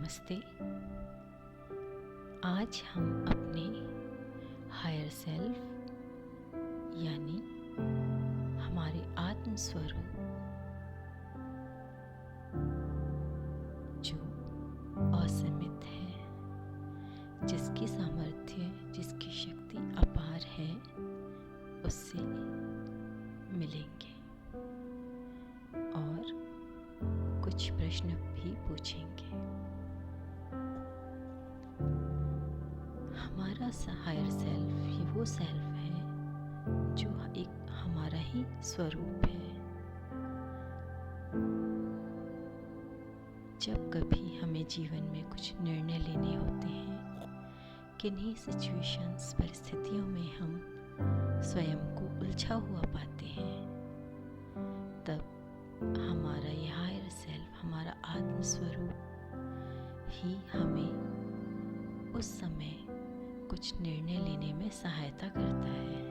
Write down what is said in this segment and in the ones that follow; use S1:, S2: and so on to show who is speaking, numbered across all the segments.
S1: नमस्ते। आज हम अपने हायर सेल्फ यानी हमारे आत्म स्वरूप जो असीमित है, जिसकी सामर्थ्य, जिसकी शक्ति अपार है, उससे मिलेंगे और कुछ प्रश्न भी पूछेंगे। हमारा हायर सेल्फ ये वो सेल्फ है जो एक हमारा ही स्वरूप है। जब कभी हमें जीवन में कुछ निर्णय लेने होते हैं, किन्हीं सिचुएशंस, परिस्थितियों में हम स्वयं को उलझा हुआ पाते हैं, तब हमारा ये हायर सेल्फ, हमारा आत्म स्वरूप ही हमें उस समय कुछ निर्णय लेने में सहायता करता है।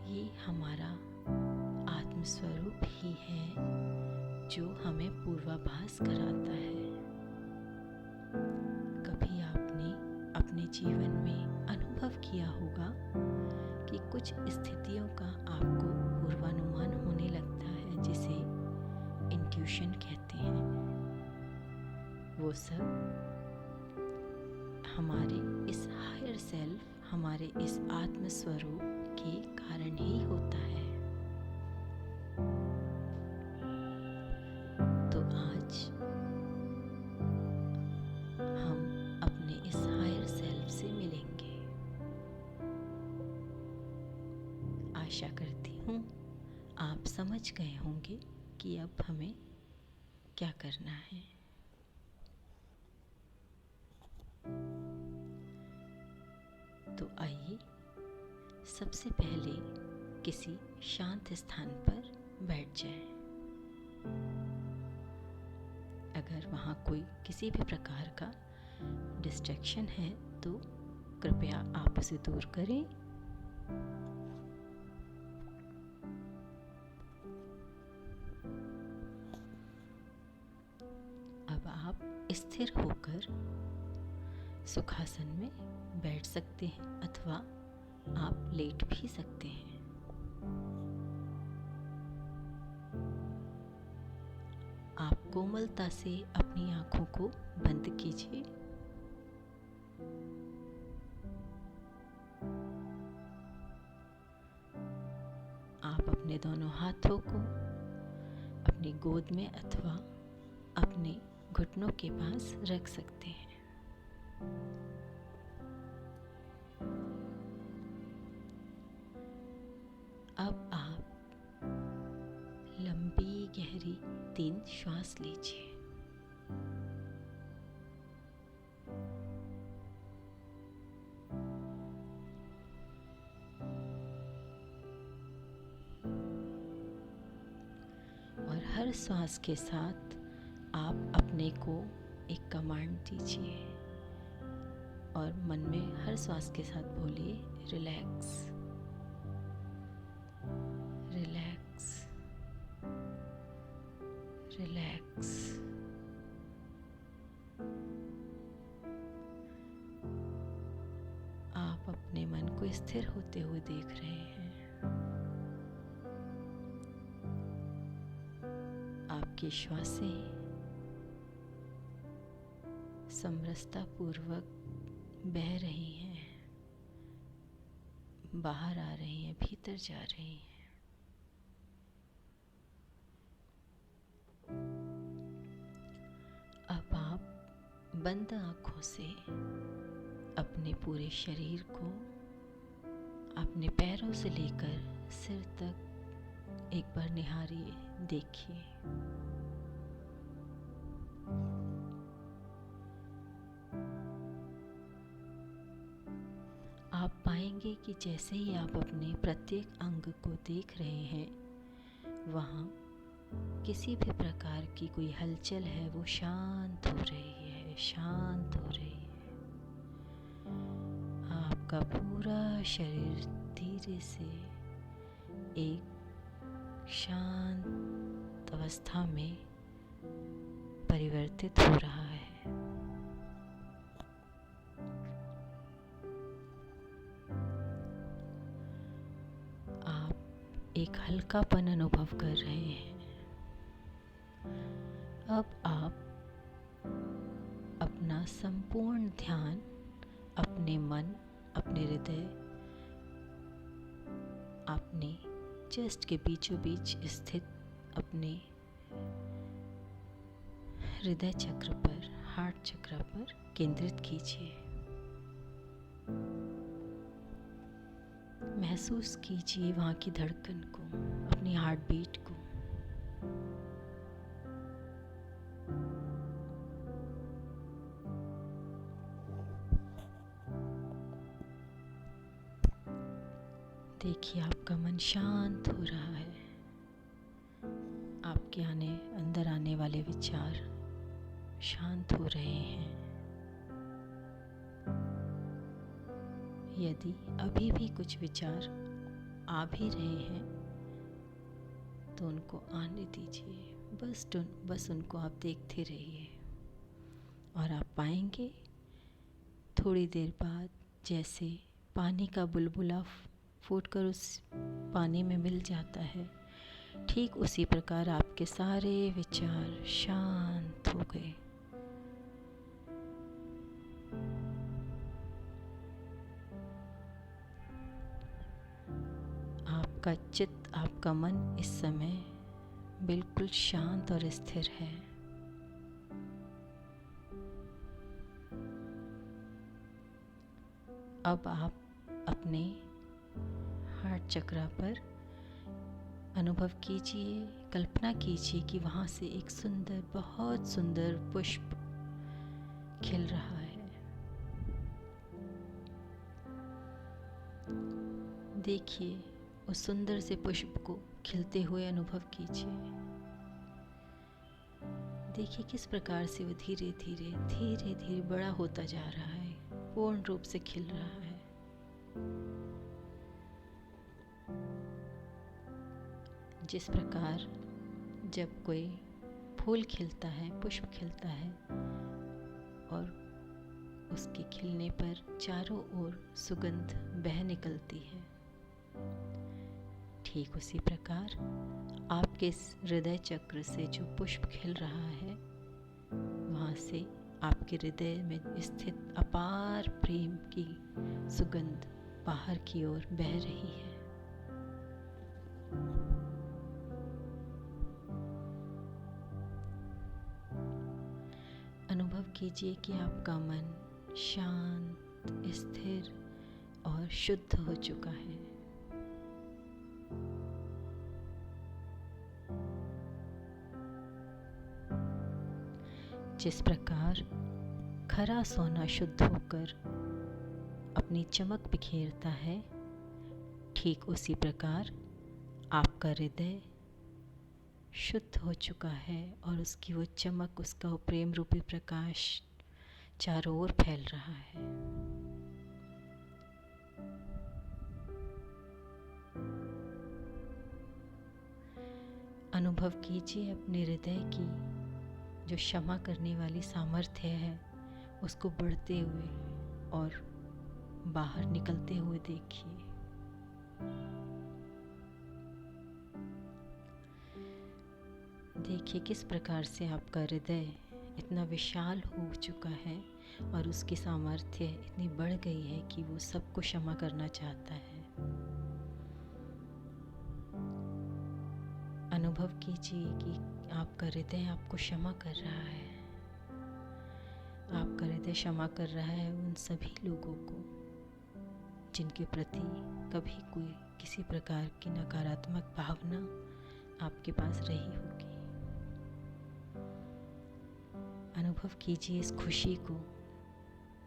S1: ये हमारा आत्म स्वरूप ही है जो हमें पूर्वाभास कराता है। कभी आपने अपने जीवन में अनुभव किया होगा कि कुछ स्थितियों का आपको पूर्वानुमान होने लगता है, जिसे इंट्यूशन कहते हैं। वो सब हमारे इस हायर सेल्फ, हमारे इस आत्म स्वरूप के कारण ही होता है। तो आज हम अपने इस हायर सेल्फ से मिलेंगे। आशा करती हूँ आप समझ गए होंगे कि अब हमें क्या करना है। तो आइए सबसे पहले किसी शांत स्थान पर बैठ जाएं। अगर वहाँ कोई किसी भी प्रकार का डिस्ट्रैक्शन है तो कृपया आप उसे दूर करें। अब आप स्थिर होकर सुखासन में बैठ सकते हैं अथवा आप लेट भी सकते हैं। आप कोमलता से अपनी आंखों को बंद कीजिए। आप अपने दोनों हाथों को अपनी गोद में अथवा अपने घुटनों के पास रख सकते हैं। अब आप लंबी गहरी 3 श्वास लीजिए। और हर श्वास के साथ आप अपने को एक कमांड दीजिए और मन में हर श्वास के साथ बोलिए, रिलैक्स, रिलैक्स, रिलैक्स। आप अपने मन को स्थिर होते हुए देख रहे हैं। आपकी श्वासें समरसता पूर्वक बह रही हैं, बाहर आ रही हैं, भीतर जा रही हैं। अब आप बंद आंखों से अपने पूरे शरीर को, अपने पैरों से लेकर सिर तक एक बार निहारिए, देखिए। आप पाएंगे कि जैसे ही आप अपने प्रत्येक अंग को देख रहे हैं, वहाँ किसी भी प्रकार की कोई हलचल है वो शांत हो रही है, शांत हो रही है। आपका पूरा शरीर धीरे से एक शांत अवस्था में परिवर्तित हो रहा है। आप एक हल्कापन अनुभव कर रहे हैं। अब आप अपना संपूर्ण ध्यान अपने मन, अपने हृदय, अपने चेस्ट के बीचों बीच स्थित अपने हृदय चक्र पर, हार्ट चक्र पर केंद्रित कीजिए। महसूस कीजिए वहाँ की धड़कन को, अपनी हार्ट बीट को। देखिए आपका मन शांत हो रहा है। आपके अंदर आने वाले विचार शांत हो रहे हैं। यदि अभी भी कुछ विचार आ भी रहे हैं तो उनको आने दीजिए। बस उनको आप देखते रहिए और आप पाएंगे थोड़ी देर बाद जैसे पानी का बुलबुला फूटकर उस पानी में मिल जाता है, ठीक उसी प्रकार आपके सारे विचार शांत हो गए। आपका चित्त, आपका मन इस समय बिल्कुल शांत और स्थिर है। अब आप अपने हार्ट चक्र पर अनुभव कीजिए, कल्पना कीजिए कि वहाँ से एक सुंदर, बहुत सुंदर पुष्प खिल रहा है। देखिए उस सुंदर से पुष्प को खिलते हुए अनुभव कीजिए। देखिए किस प्रकार से वो धीरे धीरे बड़ा होता जा रहा है, पूर्ण रूप से खिल रहा है। जिस प्रकार जब कोई फूल खिलता है, पुष्प खिलता है और उसके खिलने पर चारों ओर सुगंध बह निकलती है, ठीक उसी प्रकार आपके हृदय चक्र से जो पुष्प खिल रहा है, वहाँ से आपके हृदय में स्थित अपार प्रेम की सुगंध बाहर की ओर बह रही है। अनुभव कीजिए कि आपका मन शांत, स्थिर और शुद्ध हो चुका है। जिस प्रकार खरा सोना शुद्ध होकर अपनी चमक बिखेरता है, ठीक उसी प्रकार आपका हृदय शुद्ध हो चुका है और उसकी वो चमक, उसका वो प्रेम रूपी प्रकाश चारों ओर फैल रहा है। अनुभव कीजिए अपने हृदय की जो क्षमा करने वाली सामर्थ्य है, उसको बढ़ते हुए और बाहर निकलते हुए देखिए। देखिए किस प्रकार से आपका हृदय इतना विशाल हो चुका है और उसकी सामर्थ्य इतनी बढ़ गई है कि वो सबको क्षमा करना चाहता है। अनुभव कीजिए कि आपका हृदय आपको क्षमा कर रहा है। आपका हृदय क्षमा कर रहा है उन सभी लोगों को जिनके प्रति कभी कोई किसी प्रकार की नकारात्मक भावना आपके पास रही होगी। अनुभव कीजिए इस खुशी को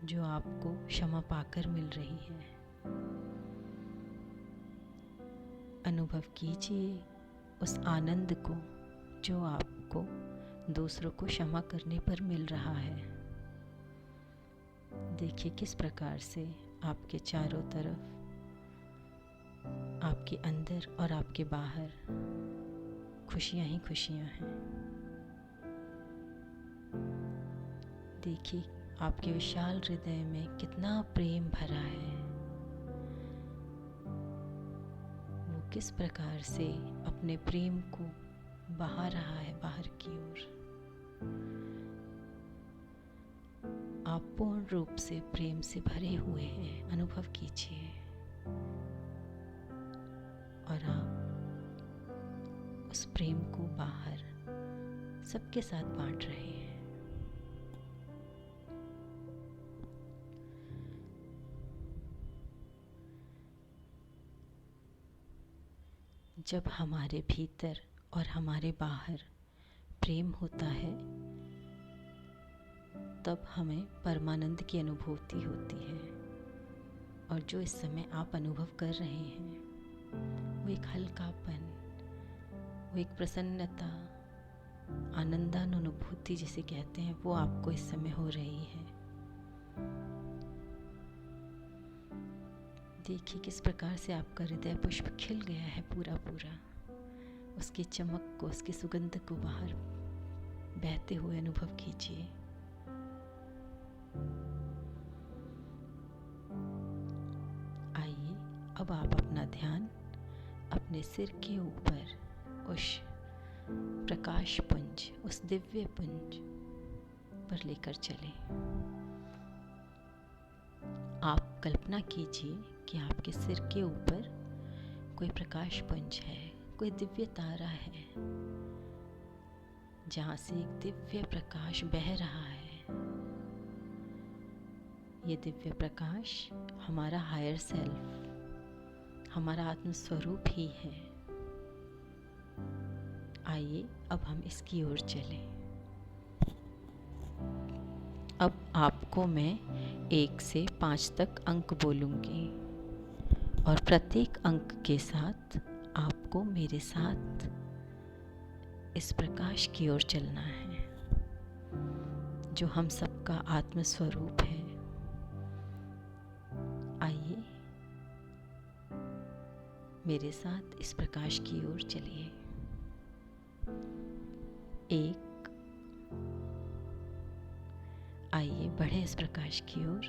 S1: जो आपको क्षमा पाकर मिल रही है। अनुभव कीजिए उस आनंद को जो आपको दूसरों को क्षमा करने पर मिल रहा है। देखिए किस प्रकार से आपके चारों तरफ, आपके अंदर और आपके बाहर खुशियाँ ही खुशियाँ हैं। देखिए आपके विशाल हृदय में कितना प्रेम भरा है। वो किस प्रकार से अपने प्रेम को बहा रहा है बाहर की ओर। आप पूर्ण रूप से प्रेम से भरे हुए हैं, अनुभव कीजिए। और आप उस प्रेम को बाहर सबके साथ बांट रहे हैं। जब हमारे भीतर और हमारे बाहर प्रेम होता है तब हमें परमानंद की अनुभूति होती है। और जो इस समय आप अनुभव कर रहे हैं वो एक हल्कापन, वो एक प्रसन्नता, आनंदानुभूति जिसे कहते हैं, वो आपको इस समय हो रही है। देखिए किस प्रकार से आपका हृदय पुष्प खिल गया है पूरा पूरा। उसकी चमक को, उसकी सुगंध को बाहर बहते हुए अनुभव कीजिए। आइए अब आप अपना ध्यान अपने सिर के ऊपर उस प्रकाश पुंज, उस दिव्य पुंज पर लेकर चलें। आप कल्पना कीजिए कि आपके सिर के ऊपर कोई प्रकाश पुंज है, कोई दिव्य तारा है जहाँ से एक दिव्य प्रकाश बह रहा है। ये दिव्य प्रकाश हमारा हायर सेल्फ, हमारा आत्म स्वरूप ही है। आइए अब हम इसकी ओर चलें। अब आपको मैं 1 से 5 तक अंक बोलूँगी और प्रत्येक अंक के साथ आपको मेरे साथ इस प्रकाश की ओर चलना है जो हम सबका आत्म स्वरूप है। आइए मेरे साथ इस प्रकाश की ओर चलिए। 1, आइए बढ़े इस प्रकाश की ओर।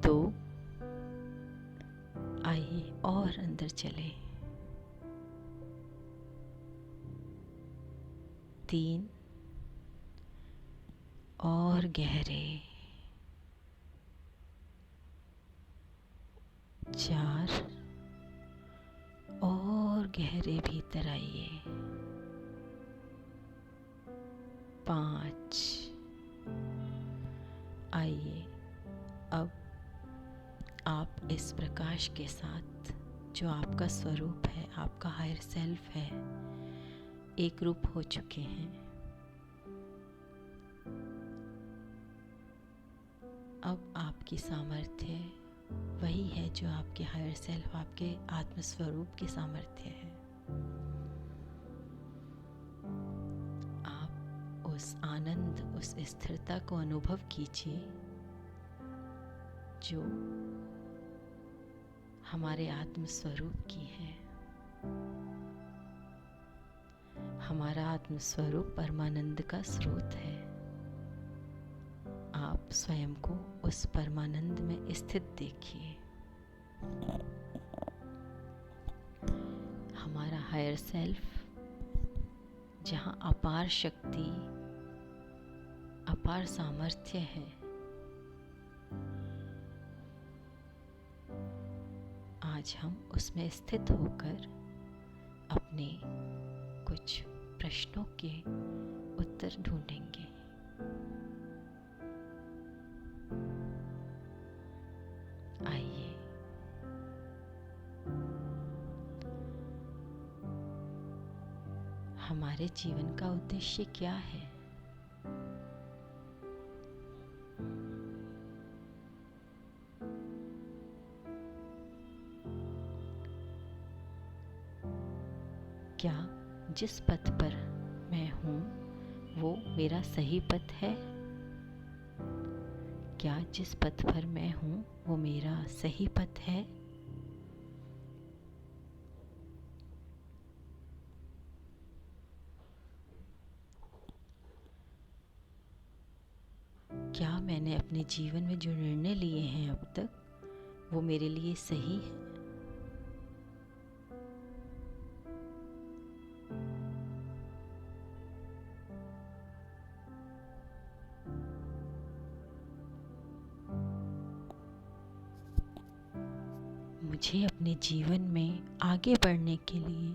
S1: 2, आइए और अंदर चले। 3, और गहरे। 4, और गहरे भीतर आइए। 5, आइए अब आप इस प्रकाश के साथ जो आपका स्वरूप है, आपका हायर सेल्फ है, एक रूप हो चुके हैं। अब आपकी सामर्थ्य वही है जो आपके हायर सेल्फ, आपके आत्म स्वरूप की सामर्थ्य है। आप उस आनंद, उस स्थिरता को अनुभव कीजिए जो हमारे आत्म स्वरूप की है। हमारा आत्म स्वरूप परमानंद का स्रोत है। आप स्वयं को उस परमानंद में स्थित देखिए। हमारा हायर सेल्फ जहाँ अपार शक्ति, अपार सामर्थ्य है, आज हम उसमें स्थित होकर अपने कुछ प्रश्नों के उत्तर ढूंढेंगे। आइए हमारे जीवन का उद्देश्य क्या है? क्या जिस पथ पर मैं हूँ वो मेरा सही पथ है? क्या जिस पथ पर मैं हूँ वो मेरा सही पथ है? क्या मैंने अपने जीवन में जो निर्णय लिए हैं अब तक, वो मेरे लिए सही है? मुझे अपने जीवन में आगे बढ़ने के लिए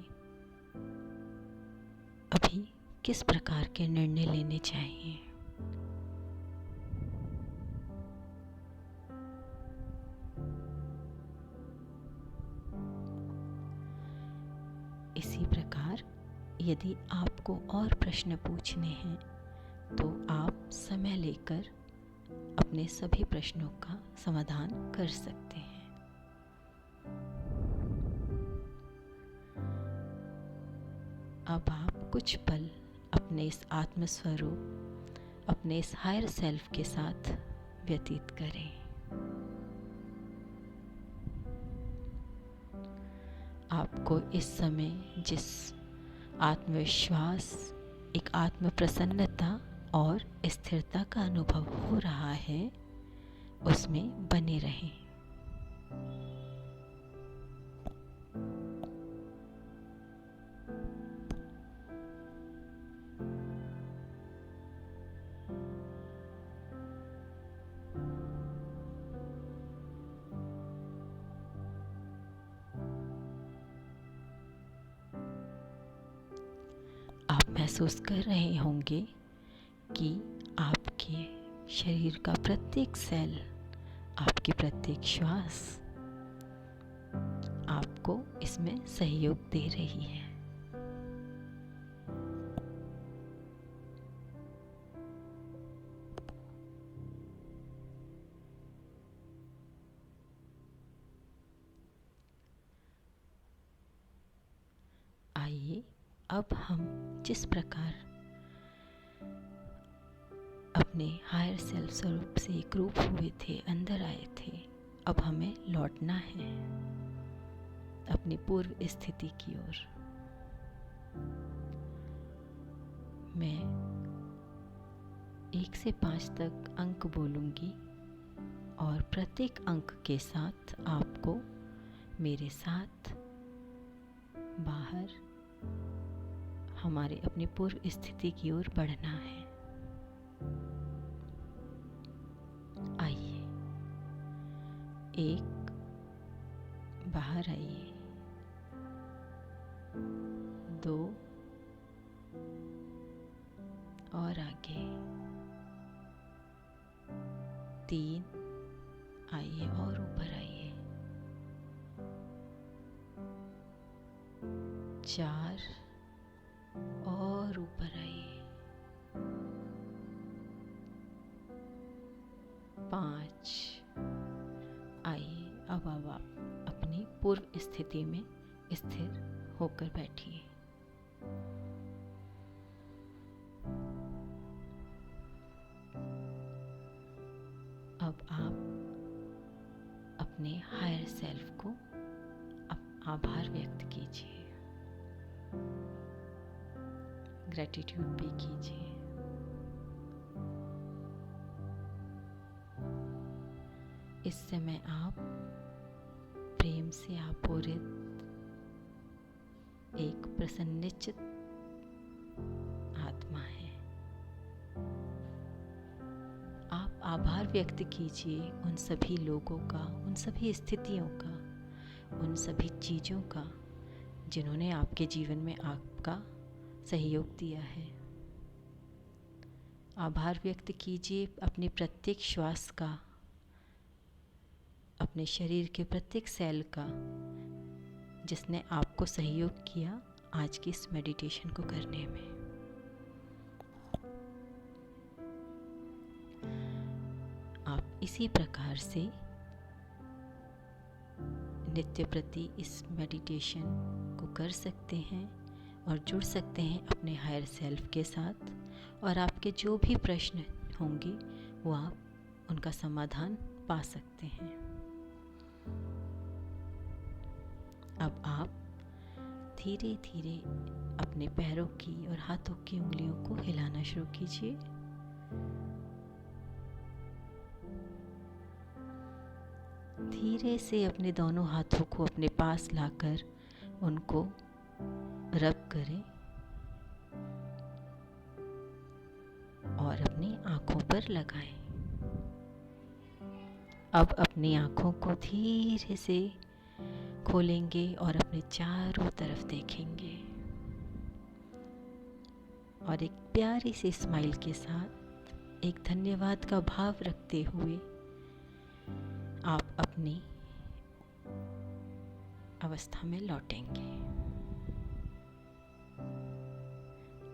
S1: अभी किस प्रकार के निर्णय लेने चाहिए? इसी प्रकार यदि आपको और प्रश्न पूछने हैं तो आप समय लेकर अपने सभी प्रश्नों का समाधान कर सकते हैं। अब आप कुछ पल अपने इस आत्मस्वरूप, अपने इस हायर सेल्फ के साथ व्यतीत करें। आपको इस समय जिस आत्मविश्वास, एक आत्म प्रसन्नता और स्थिरता का अनुभव हो रहा है, उसमें बने रहें। आप महसूस कर रहे होंगे कि आपके शरीर का प्रत्येक सेल, आपकी प्रत्येक श्वास आपको इसमें सहयोग दे रही है। आइए अब हम जिस प्रकार अपने हायर सेल्फ स्वरूप से एक रूप हुए थे, अंदर आए थे, अब हमें लौटना है अपनी पूर्व स्थिति की ओर। मैं 1 से 5 तक अंक बोलूँगी और प्रत्येक अंक के साथ आपको मेरे साथ बाहर हमारे अपनी पूर्व स्थिति की ओर बढ़ना है। आइए, 1, बाहर आइए, 2 और आगे, 3 आइए और ऊपर आइए, 4 और ऊपर आइए, 5 आइए। अब आप अपनी पूर्व स्थिति में स्थिर होकर बैठिए। अब आप अपने हायर सेल्फ को आभार व्यक्त कीजिए, ग्रैटिट्यूड भी कीजिए। इस समय आप प्रेम से आपूरित एक प्रसन्नचित्त आत्मा है। आप आभार व्यक्त कीजिए उन सभी लोगों का, उन सभी स्थितियों का, उन सभी चीज़ों का जिन्होंने आपके जीवन में आपका सहयोग दिया है। आभार व्यक्त कीजिए अपनी प्रत्येक श्वास का, अपने शरीर के प्रत्येक सेल का, जिसने आपको सहयोग किया आज की इस मेडिटेशन को करने में। आप इसी प्रकार से नित्य प्रति इस मेडिटेशन को कर सकते हैं और जुड़ सकते हैं अपने हायर सेल्फ के साथ, और आपके जो भी प्रश्न होंगे वो आप उनका समाधान पा सकते हैं। अब आप धीरे धीरे अपने पैरों की और हाथों की उंगलियों को हिलाना शुरू कीजिए। धीरे से अपने दोनों हाथों को अपने पास लाकर उनको रब करें और अपनी आँखों पर लगाएं। अब अपनी आँखों को धीरे से खोलेंगे और अपने चारों तरफ देखेंगे और एक प्यारी सी स्माइल के साथ एक धन्यवाद का भाव रखते हुए आप अपनी अवस्था में लौटेंगे।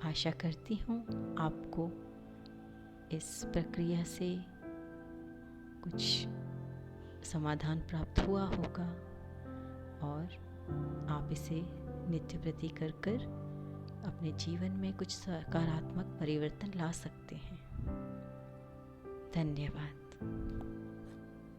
S1: आशा करती हूँ आपको इस प्रक्रिया से कुछ समाधान प्राप्त हुआ होगा और आप इसे नित्य प्रति कर अपने जीवन में कुछ सकारात्मक परिवर्तन ला सकते हैं। धन्यवाद।